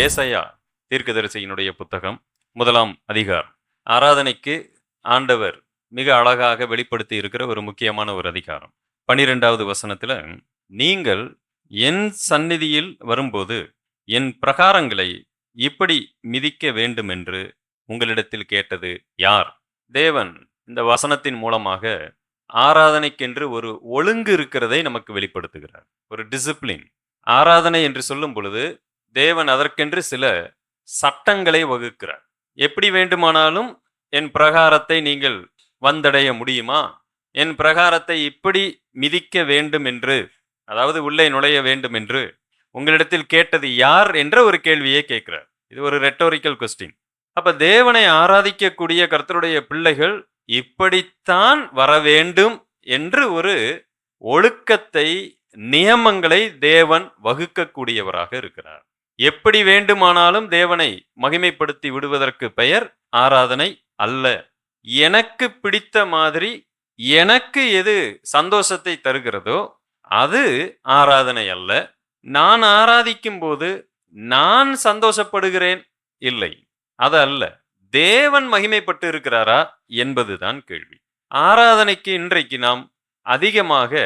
ஏசாயா தீர்க்கதரிசியினுடைய புத்தகம் 1ஆம் அதிகாரம். ஆராதனைக்கு ஆண்டவர் மிக அழகாக வெளிப்படுத்தி இருக்கிற ஒரு முக்கியமான ஒரு அதிகாரம். 12வது வசனத்துல, நீங்கள் என் சந்நிதியில் வரும்போது என் பிரகாரங்களை இப்படி மிதிக்க வேண்டும் என்று உங்களிடத்தில் கேட்டது யார்? தேவன் இந்த வசனத்தின் மூலமாக ஆராதனைக்கென்று ஒரு ஒழுங்கு இருக்கிறதை நமக்கு வெளிப்படுத்துகிறார். ஒரு டிசிப்ளின். ஆராதனை என்று சொல்லும் பொழுது தேவன் அதற்கென்று சில சட்டங்களை வகுக்கிறார். எப்படி வேண்டுமானாலும் என் பிரகாரத்தை நீங்கள் வந்தடைய முடியுமா? என் பிரகாரத்தை இப்படி மிதிக்க வேண்டும் என்று, அதாவது உள்ளே நுழைய வேண்டும் என்று உங்களிடத்தில் கேட்டது யார் என்ற ஒரு கேள்வியை கேட்கிறார். இது ஒரு ரெட்டோரிக்கல் கொஸ்டின். அப்ப தேவனை ஆராதிக்கக்கூடிய கர்த்தருடைய பிள்ளைகள் இப்படித்தான் வர வேண்டும் என்று ஒரு ஒழுக்கத்தை, நியமங்களை தேவன் வகுக்கக்கூடியவராக இருக்கிறார். எப்படி வேண்டுமானாலும் தேவனை மகிமைப்படுத்தி விடுவதற்கு பெயர் ஆராதனை அல்ல. எனக்கு பிடித்த மாதிரி, எனக்கு எது சந்தோஷத்தை தருகிறதோ அது ஆராதனை அல்ல. நான் ஆராதிக்கும் போது நான் சந்தோஷப்படுகிறேன் இல்லை, அது அல்ல. தேவன் மகிமைப்பட்டு இருக்கிறாரா என்பதுதான் கேள்வி. ஆராதனைக்கு இன்றைக்கு நாம் அதிகமாக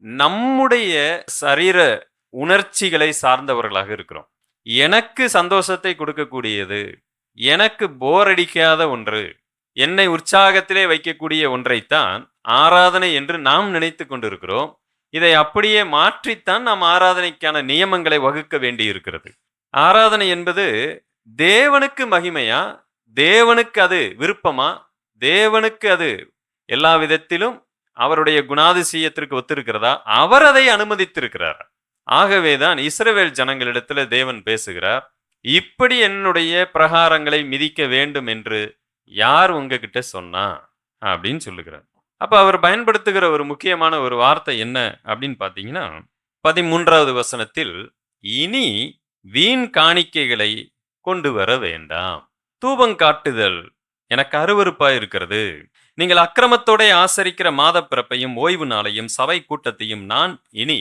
நம்முடைய சரீர உணர்ச்சிகளை சார்ந்தவர்களாக இருக்கிறோம். எனக்கு சந்தோஷத்தை கொடுக்கக்கூடியது, எனக்கு போர் அடிக்காத ஒன்று, என்னை உற்சாகத்திலே வைக்கக்கூடிய ஒன்றைத்தான் ஆராதனை என்று நாம் நினைத்து கொண்டிருக்கிறோம். இதை அப்படியே மாற்றித்தான் நாம் ஆராதனைக்கான நியமங்களை வகுக்க வேண்டி இருக்கிறது. ஆராதனை என்பது தேவனுக்கு மகிமையா? தேவனுக்கு அது விருப்பமா? தேவனுக்கு அது எல்லா விதத்திலும் அவருடைய குணாதிசயத்திற்கு ஒத்திருக்கிறதா? அவர் அதை அனுமதித்திருக்கிறார். ஆகவேதான் இஸ்ரவேல் ஜனங்களிடத்துல தேவன் பேசுகிறார், இப்படி என்னுடைய பிரகாரங்களை மிதிக்க வேண்டும் என்று யார் உங்ககிட்ட சொன்னா அப்படின்னு சொல்லுகிறார். அப்ப அவர் பயன்படுத்துகிற ஒரு முக்கியமான ஒரு வார்த்தை என்ன அப்படின்னு பாத்தீங்கன்னா, 13வது வசனத்தில், இனி வீண் காணிக்கைகளை கொண்டு வர வேண்டாம். தூபம் காட்டுதல் எனக்கு அருவருப்பா இருக்கிறது. நீங்கள் அக்கிரமத்தோட ஆசரிக்கிற மாத பிறப்பையும் ஓய்வு நாளையும் சபை கூட்டத்தையும் நான் இனி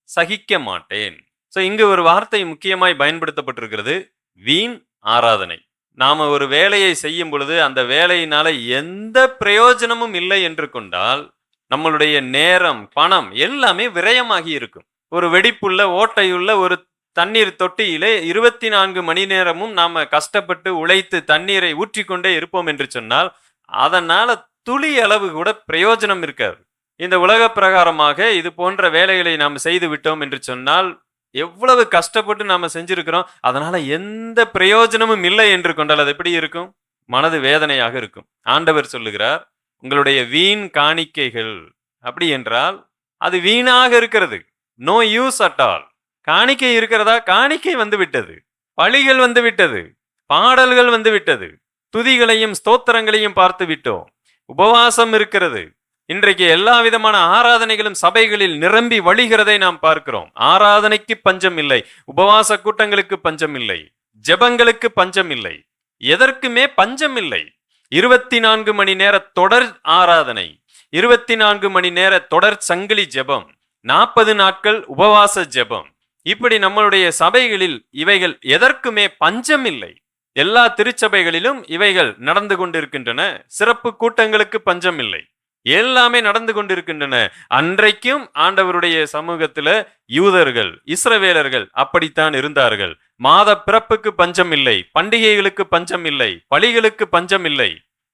சகிக்க மாட்டேன். சோ இங்கு ஒரு வார்த்தை முக்கியமாய் பயன்படுத்தப்பட்டிருக்கிறது, வீண் ஆராதனை. நாம ஒரு வேலையை செய்யும் பொழுது அந்த வேலையினால எந்த பிரயோஜனமும் இல்லை என்று கொண்டால் நம்மளுடைய நேரம், பணம் எல்லாமே விரயமாகி இருக்கும். ஒரு வெடிப்புள்ள ஓட்டையுள்ள ஒரு தண்ணீர் தொட்டியிலே 24 மணி நேரமும் நாம கஷ்டப்பட்டு உழைத்து தண்ணீரை ஊற்றிக்கொண்டே இருப்போம் என்று சொன்னால் அதனால துளி அளவு கூட பிரயோஜனம் இருக்காது. இந்த உலக பிரகாரமாக இது போன்ற வேலைகளை நாம் செய்து விட்டோம் என்று சொன்னால் எவ்வளவு கஷ்டப்பட்டு நாம செஞ்சிருக்கிறோம், அதனால எந்த பிரயோஜனமும் இல்லை என்று கொண்டால் அது எப்படி இருக்கும்? மனது வேதனையாக இருக்கும். ஆண்டவர் சொல்லுகிறார், உங்களுடைய வீண் காணிக்கைகள், அப்படி என்றால் அது வீணாக இருக்கிறது. No use at all. காணிக்கை இருக்கிறதா? காணிக்கை வந்து விட்டது, பலிகள் வந்து விட்டது, பாடல்கள் வந்து விட்டது, துதிகளையும் ஸ்தோத்திரங்களையும் பார்த்து விட்டோம். உபவாசம் இருக்கிறது. இன்றைக்கு எல்லா விதமான ஆராதனைகளும் சபைகளில் நிரம்பி வழிகிறதை நாம் பார்க்கிறோம். ஆராதனைக்கு பஞ்சம் இல்லை, உபவாச கூட்டங்களுக்கு பஞ்சம் இல்லை, ஜெபங்களுக்கு பஞ்சம் இல்லை, எதற்குமே பஞ்சம் இல்லை. 24 மணி நேர தொடர் ஆராதனை, 24 மணி நேர தொடர் சங்கிலி ஜெபம், 40 நாட்கள் உபவாச ஜெபம், இப்படி நம்மளுடைய சபைகளில் இவைகள் எதற்குமே பஞ்சம் இல்லை. எல்லா திருச்சபைகளிலும் இவைகள் நடந்து கொண்டிருக்கின்றன. சிறப்பு கூட்டங்களுக்கு பஞ்சம் இல்லை, எல்லாமே நடந்து கொண்டிருக்கின்றன. அன்றைக்கும் ஆண்டவருடைய சமூகத்துல யூதர்கள், இஸ்ரவேலர்கள் அப்படித்தான் இருந்தார்கள். மாத பிறப்புக்கு பஞ்சம் இல்லை, பண்டிகைகளுக்கு பஞ்சம் இல்லை, பலிகளுக்கு பஞ்சம் இல்லை,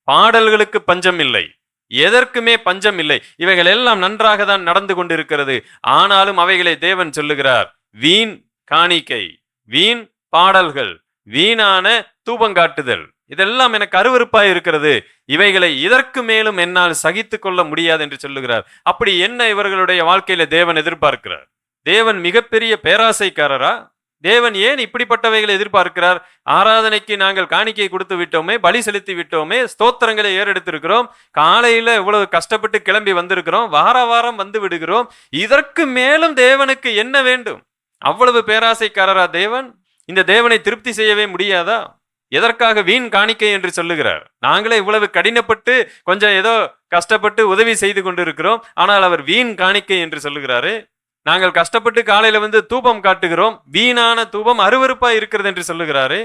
பாடல்களுக்கு பஞ்சம் இல்லை, எதற்குமே பஞ்சம் இல்லை. இவைகள் எல்லாம் நன்றாக தான் நடந்து கொண்டிருக்கிறது. ஆனாலும் அவைகளை தேவன் சொல்லுகிறார், வீண் காணிக்கை, வீண் பாடல்கள், வீணான தூபங்காட்டுதல், இதெல்லாம் எனக்கு அருவருப்பாய் இருக்கிறது, இவைகளை இதற்கு மேலும் என்னால் சகித்து கொள்ள முடியாது என்று சொல்லுகிறார். அப்படி என்ன இவர்களுடைய வாழ்க்கையில தேவன் எதிர்பார்க்கிறார்? தேவன் மிகப்பெரிய பேராசைக்காரரா? தேவன் ஏன் இப்படிப்பட்டவைகளை எதிர்பார்க்கிறார்? ஆராதனைக்கு நாங்கள் காணிக்கை கொடுத்து விட்டோமே, பலி செலுத்தி விட்டோமே, ஸ்தோத்திரங்களை ஏறெடுத்திருக்கிறோம், காலையில இவ்வளவு கஷ்டப்பட்டு கிளம்பி வந்திருக்கிறோம், வார வாரம் வந்து விடுகிறோம், இதற்கு மேலும் தேவனுக்கு என்ன வேண்டும்? அவ்வளவு பேராசைக்காரரா தேவன்? இந்த தேவனை திருப்தி செய்யவே முடியாதா? எதற்காக வீண் காணிக்கை என்று சொல்லுகிறார்? நாங்களே இவ்வளவு கடினப்பட்டு கொஞ்சம் ஏதோ கஷ்டப்பட்டு உதவி செய்து கொண்டிருக்கிறோம், ஆனால் அவர் வீண் காணிக்கை என்று சொல்லுகிறாரு. நாங்கள் கஷ்டப்பட்டு காலையில வந்து தூபம் காட்டுகிறோம், வீணான தூபம் அருவருப்பாய் இருக்கிறது என்று சொல்லுகிறாரே.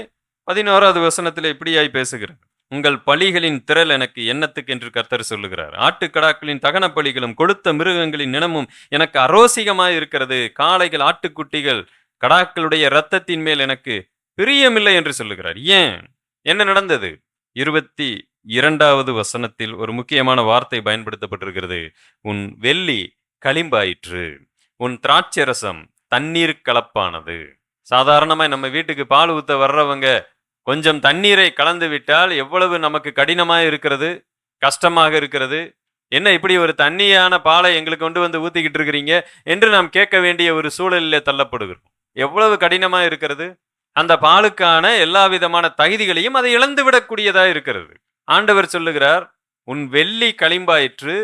11வது வசனத்தில் இப்படியாய் பேசுகிறார். உங்கள் பலிகளின் திரள் எனக்கு என்னத்துக்கு என்று கர்த்தர் சொல்லுகிறார். ஆட்டுக்கடாக்களின் தகன பலிகளும் கொழுத்த மிருகங்களின் நினமும் எனக்கு அரோசிகமாய் இருக்கிறது. காளைகள் ஆட்டுக்குட்டிகள் கடாக்களுடைய இரத்தத்தின் மேல் எனக்கு பிரியமில்லை என்று சொல்லுகிறார். ஏன்? என்ன நடந்தது? 22வது வசனத்தில் ஒரு முக்கியமான வார்த்தை பயன்படுத்தப்பட்டிருக்கிறது. உன் வெள்ளி களிம்பாயிற்று, உன் திராட்சரசம் தண்ணீர் கலப்பானது. சாதாரணமாய் நம்ம வீட்டுக்கு பால் ஊத்த வர்றவங்க கொஞ்சம் தண்ணீரை கலந்து விட்டால் எவ்வளவு நமக்கு கடினமாக இருக்கிறது, கஷ்டமாக இருக்கிறது. என்ன இப்படி ஒரு தண்ணியான பாலை எங்களுக்கு கொண்டு வந்து ஊத்திக்கிட்டு இருக்கிறீங்க என்று நாம் கேட்க வேண்டிய ஒரு சூழலில் தள்ளப்படுகிறோம். எவ்வளவு கடினமா இருக்கிறது. அந்த பாலுக்கான எல்லா விதமான தகுதிகளையும் அதை இழந்து விடக்கூடியதா இருக்கிறது. ஆண்டவர் சொல்லுகிறார், உன் வெள்ளி களிம்பாயிற்று,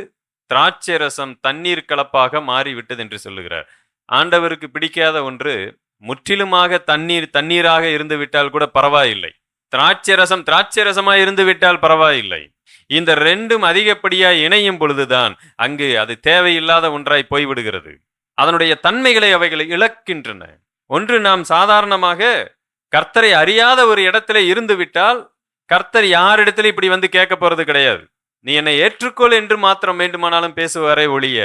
திராட்சை ரசம் தண்ணீர் கலப்பாக மாறிவிட்டது என்று சொல்லுகிறார். ஆண்டவருக்கு பிடிக்காத ஒன்று முற்றிலுமாக தண்ணீராக இருந்து விட்டால் கூட பரவாயில்லை, திராட்சை ரசமாய் இருந்து விட்டால் பரவாயில்லை. இந்த ரெண்டும் அதிகப்படியாய் இணையும் பொழுதுதான் அங்கு அது தேவையில்லாத ஒன்றாய் போய்விடுகிறது. அதனுடைய தன்மைகளை அவைகளை இழக்கின்றன. ஒன்று, நாம் சாதாரணமாக கர்த்தரை அறியாத ஒரு இடத்துல இருந்து விட்டால் கர்த்தர் யாரிடத்துல இப்படி வந்து கேட்க போறது கிடையாது. நீ என்னை ஏற்றுக்கொள் என்று மாத்திரம் வேண்டுமானாலும் பேசுவாரே ஒழிய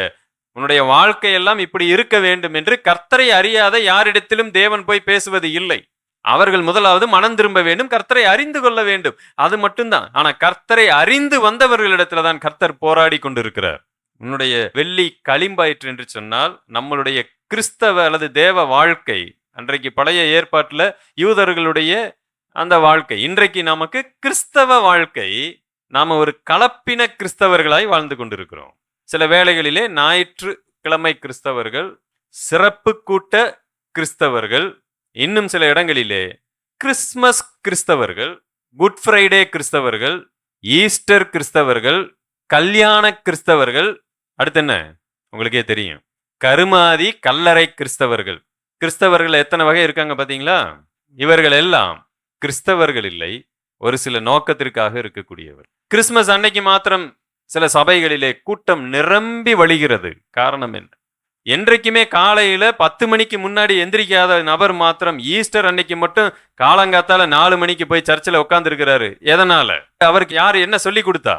உன்னுடைய வாழ்க்கையெல்லாம் இப்படி இருக்க வேண்டும் என்று கர்த்தரை அறியாத யாரிடத்திலும் தேவன் போய் பேசுவது இல்லை. அவர்கள் முதலாவது மனம் திரும்ப வேண்டும், கர்த்தரை அறிந்து கொள்ள வேண்டும், அது மட்டும்தான். ஆனா கர்த்தரை அறிந்து வந்தவர்களிடத்துல தான் கர்த்தர் போராடி கொண்டிருக்கிறார். உன்னுடைய வெள்ளி களிம்பாயிற்று என்று சொன்னால் நம்மளுடைய கிறிஸ்தவ அல்லது தேவ வாழ்க்கை, அன்றைக்கு பழைய ஏற்பாட்டுல யூதர்களுடைய அந்த வாழ்க்கை, இன்றைக்கு நமக்கு கிறிஸ்தவ வாழ்க்கை, நாம ஒரு கலப்பின கிறிஸ்தவர்களாய் வாழ்ந்து கொண்டிருக்கிறோம். சில வேளைகளிலே ஞாயிற்றுக்கிழமை கிறிஸ்தவர்கள், சிறப்பு கூட்ட கிறிஸ்தவர்கள், இன்னும் சில இடங்களிலே கிறிஸ்துமஸ் கிறிஸ்தவர்கள், குட் ஃப்ரைடே கிறிஸ்தவர்கள், ஈஸ்டர் கிறிஸ்தவர்கள், கல்யாண கிறிஸ்தவர்கள், அடுத்து என்ன உங்களுக்கே தெரியும், கருமாதி கல்லறை கிறிஸ்தவர்கள். கிறிஸ்தவர்கள் எத்தனை வகை இருக்காங்க பாத்தீங்களா? இவர்கள் எல்லாம் கிறிஸ்தவர்கள் இல்லை, ஒரு சில நோக்கத்திற்காக இருக்கக்கூடியவர். கிறிஸ்துமஸ் அன்னைக்கு மாத்திரம் சில சபைகளிலே கூட்டம் நிரம்பி வழிகிறது. காரணம் என்ன? என்றைக்குமே காலையில 10 மணிக்கு முன்னாடி எந்திரிக்காத நபர் மாத்திரம் ஈஸ்டர் அன்னைக்கு மட்டும் காலங்காத்தால 4 மணிக்கு போய் சர்ச்சில் உட்கார்ந்து இருக்கிறாரு. எதனால? அவருக்கு யாரு என்ன சொல்லி கொடுத்தா?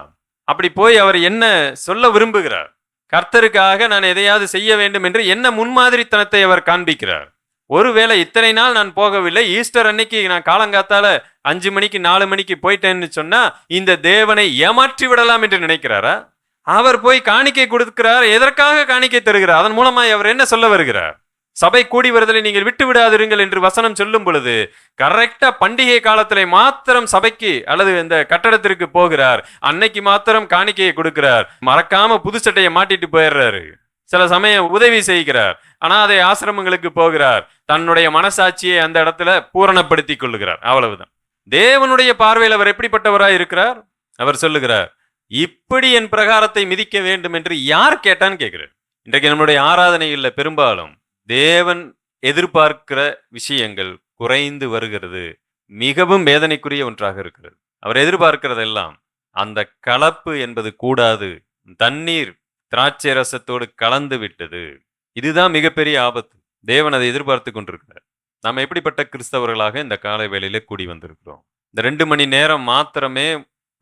அப்படி போய் அவர் என்ன சொல்ல விரும்புகிறார்? கர்த்தருக்காக நான் எதையாவது செய்ய வேண்டும் என்று என்ன முன்மாதிரித்தனத்தை அவர் காண்பிக்கிறார்? ஒருவேளை இத்தனை நாள் நான் போகவில்லை, ஈஸ்டர் அன்னைக்கு நான் காலங்காத்தால 5 மணிக்கு 4 மணிக்கு போயிட்டேன்னு சொன்னா இந்த தேவனை ஏமாற்றி விடலாம் என்று நினைக்கிறாரா? அவர் போய் காணிக்கை கொடுக்கிறார். எதற்காக காணிக்கை தருகிறார்? அதன் மூலமாய் அவர் என்ன சொல்ல வருகிறார்? சபை கூடி வருதலை நீங்கள் விட்டு விடாதிருங்கள் என்று வசனம் சொல்லும் பொழுது கரெக்டா பண்டிகை காலத்திலே மாத்திரம் சபைக்கு அல்லது இந்த கட்டடத்திற்கு போகிறார், அன்னைக்கு மாத்திரம் காணிக்கையை கொடுக்கிறார், மறக்காம புது சட்டையை மாட்டிட்டு போயிடுறாரு. சில சமயம் உதவி செய்கிறார், அனாதை ஆசிரமங்களுக்கு போகிறார், தன்னுடைய மனசாட்சியை அந்த இடத்துல பூரணப்படுத்தி கொள்ளுகிறார். அவ்வளவுதான். தேவனுடைய பார்வையில் அவர் எப்படிப்பட்டவராய் இருக்கிறார்? அவர் சொல்லுகிறார், இப்படி என் பிரகாரத்தை மிதிக்க வேண்டும் என்று யார் கேட்டான்னு கேட்கிறார். இன்றைக்கு நம்முடைய ஆராதனையில் பெரும்பாலும் தேவன் எதிர்பார்க்கிற விஷயங்கள் குறைந்து வருகிறது. மிகவும் வேதனைக்குரிய ஒன்றாக இருக்கிறது. அவர் எதிர்பார்க்கிறதெல்லாம் அந்த கலப்பு என்பது கூடாது, தண்ணீர் திராட்சை ரசத்தோடு கலந்து விட்டது. இதுதான் மிகப்பெரிய ஆபத்து. தேவன் அதை எதிர்பார்த்து கொண்டிருக்கிறார். நாம் எப்படிப்பட்ட கிறிஸ்தவர்களாக இந்த காலை வேளையில கூடி வந்திருக்கிறோம்? இந்த 2 மணி நேரம் மாத்திரமே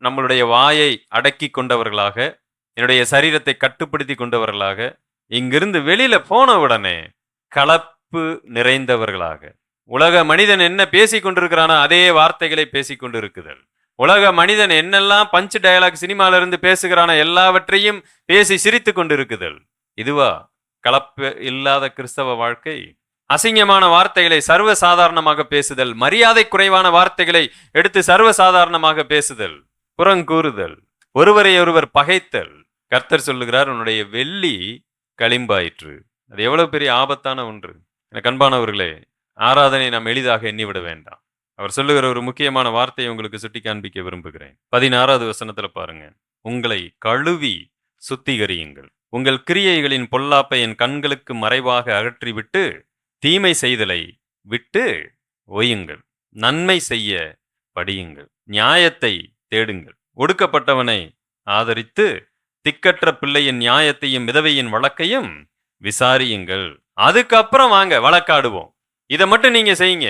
நம்மளுடைய வாயை அடக்கி கொண்டவர்களாக, என்னுடைய சரீரத்தை கட்டுப்படுத்தி கொண்டவர்களாக, இங்கிருந்து வெளியில போன உடனே கலப்பு நிறைந்தவர்களாக, உலக மனிதன் என்ன பேசிக் கொண்டிருக்கிறானோ அதே வார்த்தைகளை பேசிக் கொண்டிருக்குதல், உலக மனிதன் என்னெல்லாம் பஞ்ச் டயலாக் சினிமால இருந்து பேசுகிறான எல்லாவற்றையும் பேசி சிரித்து கொண்டிருக்குதல், இதுவா கலப்பு இல்லாத கிறிஸ்தவ வாழ்க்கை? அசிங்கமான வார்த்தைகளை சர்வசாதாரணமாக பேசுதல், மரியாதை குறைவான வார்த்தைகளை எடுத்து சர்வசாதாரணமாக பேசுதல், புறங்கூறுதல், ஒருவரை ஒருவர் பகைத்தல். கர்த்தர் சொல்லுகிறார், உன்னுடைய வெள்ளி களிம்பாயிற்று. அது எவ்வளவு பெரிய ஆபத்தான ஒன்று. எனக்கு அன்பானவர்களே, ஆராதனை நாம் எளிதாக எண்ணிவிட வேண்டாம். அவர் சொல்லுகிற ஒரு முக்கியமான வார்த்தையை உங்களுக்கு சுட்டி காண்பிக்க விரும்புகிறேன். 16வது வசனத்துல பாருங்க, உங்களை கழுவி சுத்திகரியுங்கள், உங்கள் கிரியைகளின் பொல்லாப்பை என் கண்களுக்கு மறைவாக அகற்றிவிட்டு தீமை செய்தலை விட்டு ஒய்யுங்கள், நன்மை செய்ய படியுங்கள், நியாயத்தை தேடுங்கள், ஒடுக்கப்பட்டவனை ஆதரித்து திக்கற்ற பிள்ளையின் நியாயத்தையும் விதவையின் வழக்கையும் விசாரியுங்கள். அதுக்கப்புறம் வாங்க வழக்காடுவோம். இதை மட்டும் நீங்க செய்யுங்க.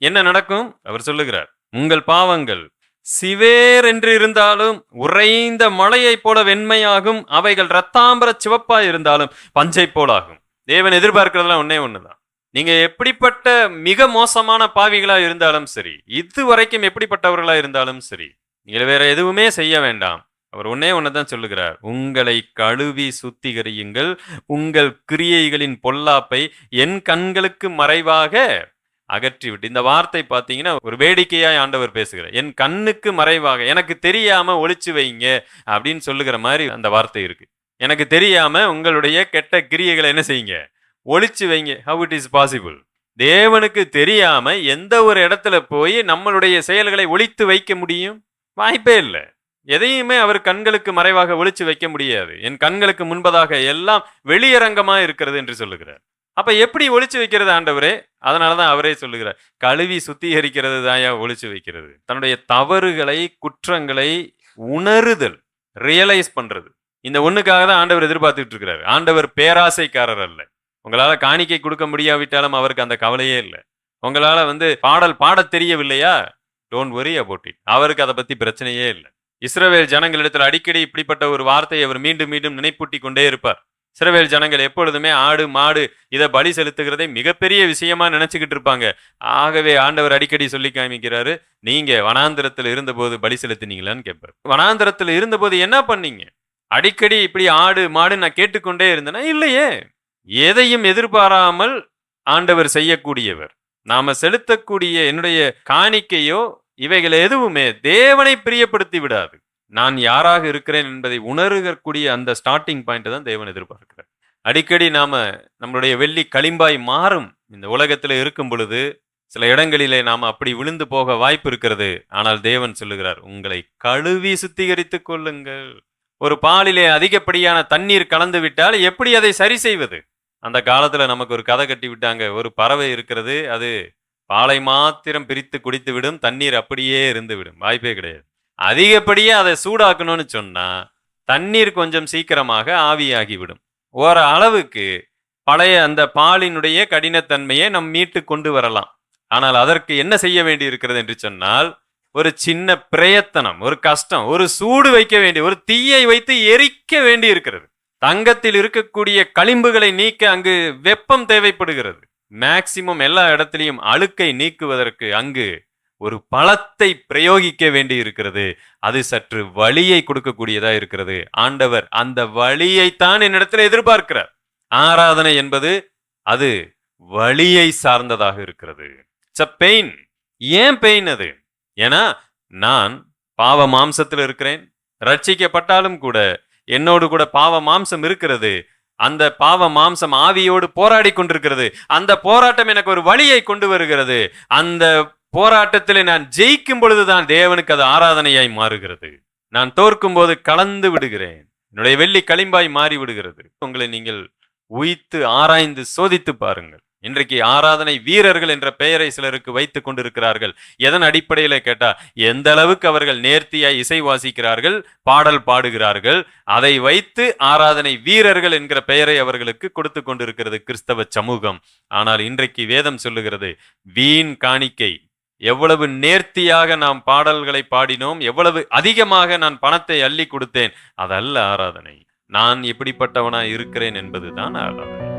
என்ன நடக்கும்? அவர் சொல்லுகிறார், உங்கள் பாவங்கள் சிவேர் என்று இருந்தாலும் உறைந்த மலையை போல வெண்மையாகும், அவைகள் இரத்தாம்பர சிவப்பாய் இருந்தாலும் பஞ்சை போலாகும். தேவன் எதிர்பார்க்கிறதுலாம் ஒன்னே ஒண்ணுதான். நீங்க எப்படிப்பட்ட மிக மோசமான பாவிகளா இருந்தாலும் சரி, இதுவரைக்கும் எப்படிப்பட்டவர்களா இருந்தாலும் சரி, நீங்க வேற எதுவுமே செய்ய வேண்டாம். அவர் ஒன்னே ஒண்ணுதான் சொல்லுகிறார், உங்களை கழுவி சுத்திகரியுங்கள், உங்கள் கிரியைகளின் பொல்லாப்பை என் கண்களுக்கு மறைவாக அகற்றிவிட்டு. இந்த வார்த்தை பார்த்தீங்கன்னா ஒரு வேடிக்கையாய் ஆண்டவர் பேசுகிறார். என் கண்ணுக்கு மறைவாக, எனக்கு தெரியாம ஒளிச்சு வைங்க அப்படின்னு சொல்லுகிற மாதிரி அந்த வார்த்தை இருக்கு. எனக்கு தெரியாம உங்களுடைய கெட்ட கிரியைகளை என்ன செய்யுங்க, ஒளிச்சு வைங்க. How it is possible? தேவனுக்கு தெரியாம எந்த ஒரு இடத்துல போய் நம்மளுடைய செயல்களை ஒளித்து வைக்க முடியும்? வாய்ப்பே இல்லை. எதையுமே அவர் கண்களுக்கு மறைவாக ஒளிச்சு வைக்க முடியாது. என் கண்களுக்கு முன்பதாக எல்லாம் வெளியரங்கமா இருக்கிறது என்று சொல்லுகிறார். அப்ப எப்படி ஒளிச்சு வைக்கிறது ஆண்டவரே? அதனாலதான் அவரே சொல்லுகிறார், கழுவி சுத்திகரிக்கிறது தாயா ஒளிச்சு வைக்கிறது. தன்னுடைய தவறுகளை, குற்றங்களை உணருதல், ரியலைஸ் பண்றது. இந்த ஒண்ணுக்காக தான் ஆண்டவர் எதிர்பார்த்துட்டு இருக்கிறார். ஆண்டவர் பேராசைக்காரர் அல்ல. உங்களால காணிக்கை கொடுக்க முடியாவிட்டாலும் அவருக்கு அந்த கவலையே இல்லை. உங்களால பாடல் பாட தெரியவில்லையா? Don't worry about it. அவருக்கு அதை பத்தி பிரச்சனையே இல்லை. இஸ்ரவேல் ஜனங்களிடத்தில் அடிக்கடி இப்படிப்பட்ட ஒரு வார்த்தையை அவர் மீண்டும் மீண்டும் நினைப்பூட்டி கொண்டே இருப்பார். இஸ்ரவேல் ஜனங்கள் எப்பொழுதுமே ஆடு மாடு இதை பலி செலுத்துகிறதை மிகப்பெரிய விஷயமா நினைச்சுக்கிட்டு இருப்பாங்க. ஆகவே ஆண்டவர் அடிக்கடி சொல்லி காமிக்கிறாரு, நீங்க வனாந்திரத்தில் இருந்தபோது பலி செலுத்தினீங்களான்னு கேட்பார். வனாந்திரத்தில் இருந்தபோது என்ன பண்ணீங்க? அடிக்கடி இப்படி ஆடு மாடு நான் கேட்டுக்கொண்டே இருந்தேன்னா இல்லையே. எதையும் எதிர்பாராமல் ஆண்டவர் செய்யக்கூடியவர். நாம செலுத்தக்கூடிய என்னுடைய காணிக்கையோ இவைகள் எதுவுமே தேவனை பிரியப்படுத்தி விடாது. நான் யாராக இருக்கிறேன் என்பதை உணரக்கூடிய அந்த ஸ்டார்டிங் பாயிண்ட் தான் தேவன் எதிர்பார்க்கிறார். அடிக்கடி நம்மளுடைய வெள்ளி களிம்பாய் மாறும். இந்த உலகத்தில் இருக்கும் பொழுது சில இடங்களிலே நாம அப்படி விழுந்து போக வாய்ப்பு இருக்கிறது. ஆனால் தேவன் சொல்லுகிறார், உங்களை கழுவி சுத்திகரித்துக் கொள்ளுங்கள். ஒரு பாலிலே அதிகப்படியான தண்ணீர் கலந்து விட்டால் எப்படி அதை சரி செய்வது? அந்த காலத்துல நமக்கு ஒரு கதை கட்டி விட்டாங்க. ஒரு பறவை இருக்கிறது, அது பாலை மாத்திரம் பிரித்து குடித்து விடும், தண்ணீர் அப்படியே இருந்து விடும். வாய்ப்பே கிடையாது. அதிகப்படியே அதை சூடாக்கணும்னு சொன்னா தண்ணீர் கொஞ்சம் சீக்கிரமாக ஆவியாகிவிடும். ஓர அளவுக்கு பழைய அந்த பாலினுடைய கடினத்தன்மையை நம் மீட்டு கொண்டு வரலாம். ஆனால் அதற்கு என்ன செய்ய வேண்டி இருக்கிறது என்று சொன்னால், ஒரு சின்ன பிரயத்தனம், ஒரு கஷ்டம், ஒரு சூடு வைக்க வேண்டிய, ஒரு தீயை வைத்து எரிக்க வேண்டி இருக்கிறது. தங்கத்தில் இருக்கக்கூடிய களிம்புகளை நீக்க அங்கு வெப்பம் தேவைப்படுகிறது. மேக்சிமம் எல்லா இடத்திலையும் அழுக்கை நீக்குவதற்கு அங்கு ஒரு பலத்தை பிரயோகிக்க வேண்டி இருக்கிறது. அது சற்று வலியை கொடுக்கக்கூடியதா இருக்கிறது. ஆண்டவர் அந்த வலியைத்தான் என்னிடத்தில் எதிர்பார்க்கிறார். ஆராதனை என்பது அது வலியை சார்ந்ததாக இருக்கிறது. It's a pain. ஏன் பெயின் அது? ஏன்னா நான் பாவ மாம்சத்தில் இருக்கிறேன். ரட்சிக்கப்பட்டாலும் கூட என்னோடு கூட பாவ மாம்சம் இருக்கிறது. அந்த பாவ மாம்சம் ஆவியோடு போராடி கொண்டிருக்கிறது. அந்த போராட்டம் எனக்கு ஒரு வலியை கொண்டு வருகிறது. அந்த போராட்டத்தில் நான் ஜெயிக்கும் பொழுதுதான் தேவனுக்கு அது ஆராதனையாய் மாறுகிறது. நான் தோற்கும் போது கலந்து விடுகிறேன். என்னுடைய வெள்ளி களிம்பாய் மாறி விடுகிறது. உங்களை நீங்கள் உய்த்து ஆராய்ந்து சோதித்து பாருங்கள். இன்றைக்கு ஆராதனை வீரர்கள் என்ற பெயரை சிலருக்கு வைத்துக் கொண்டிருக்கிறார்கள். எதன் அடிப்படையில கேட்டா, எந்த அளவுக்கு அவர்கள் நேர்த்தியாய் இசை வாசிக்கிறார்கள், பாடல் பாடுகிறார்கள், அதை வைத்து ஆராதனை வீரர்கள் என்கிற பெயரை அவர்களுக்கு கொடுத்து கொண்டிருக்கிறது கிறிஸ்தவ சமூகம். ஆனால் இன்றைக்கு வேதம் சொல்லுகிறது, வீண் காணிக்கை. எவ்வளவு நேர்த்தியாக நாம் பாடல்களை பாடினோம், எவ்வளவு அதிகமாக நான் பணத்தை அள்ளி கொடுத்தேன், அதல்ல ஆராதனை. நான் எப்படிப்பட்டவனா இருக்கிறேன் என்பதுதான் ஆராதனை.